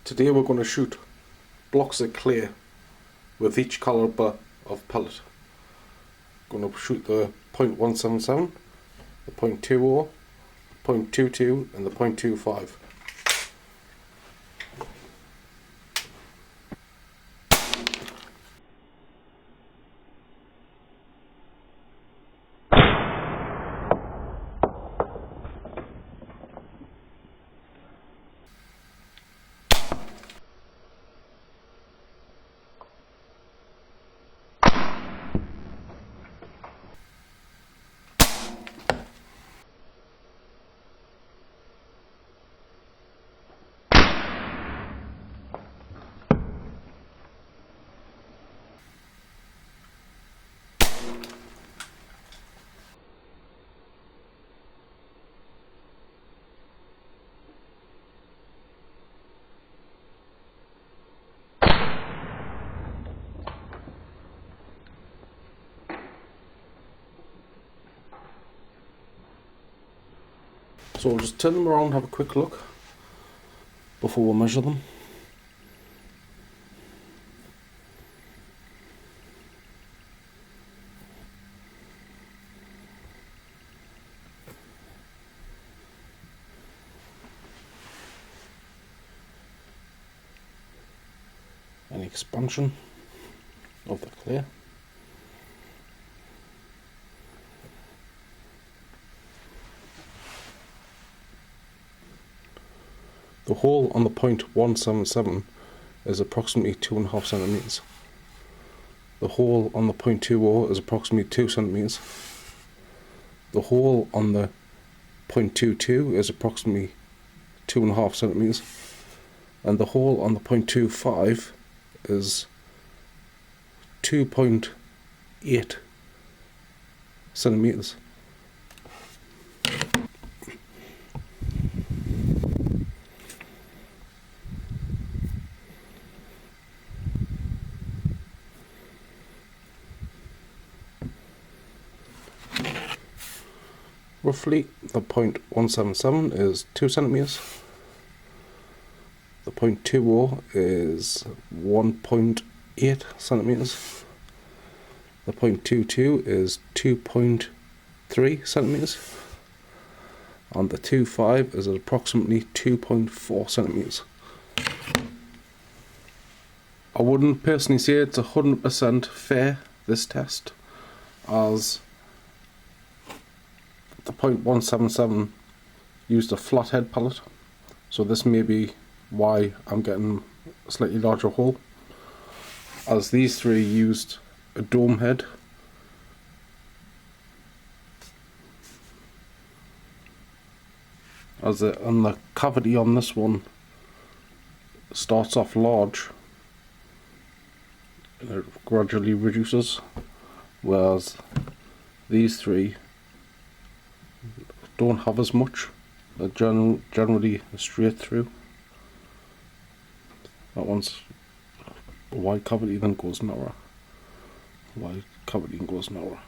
Today we're going to shoot blocks of clay with each calibre of pellet. Going to shoot the .177, the .20, .22 and the .25. So we'll just turn them around and have a quick look before we measure them. Any expansion of the clay. The hole on the .177 is approximately 2.5 centimeters. The hole on the .20 is approximately 2 centimeters. The hole on the .22 is approximately 2.5 centimeters, and the hole on the .25 is 2.8 centimeters. Roughly, the .177 is 2 centimeters. The .20 is 1.8 centimeters. The .22 is 2.3 centimeters. And the 25 is approximately 2.4 centimeters. I wouldn't personally say it's 100% fair, this test, as the .177 used a flathead pellet, so this may be why I'm getting a slightly larger hole, as these three used a dome head. And the cavity on this one starts off large and it gradually reduces, whereas these three don't have as much. They're generally straight through. That one's a wide cavity, then goes narrower. Wide cavity and goes narrower.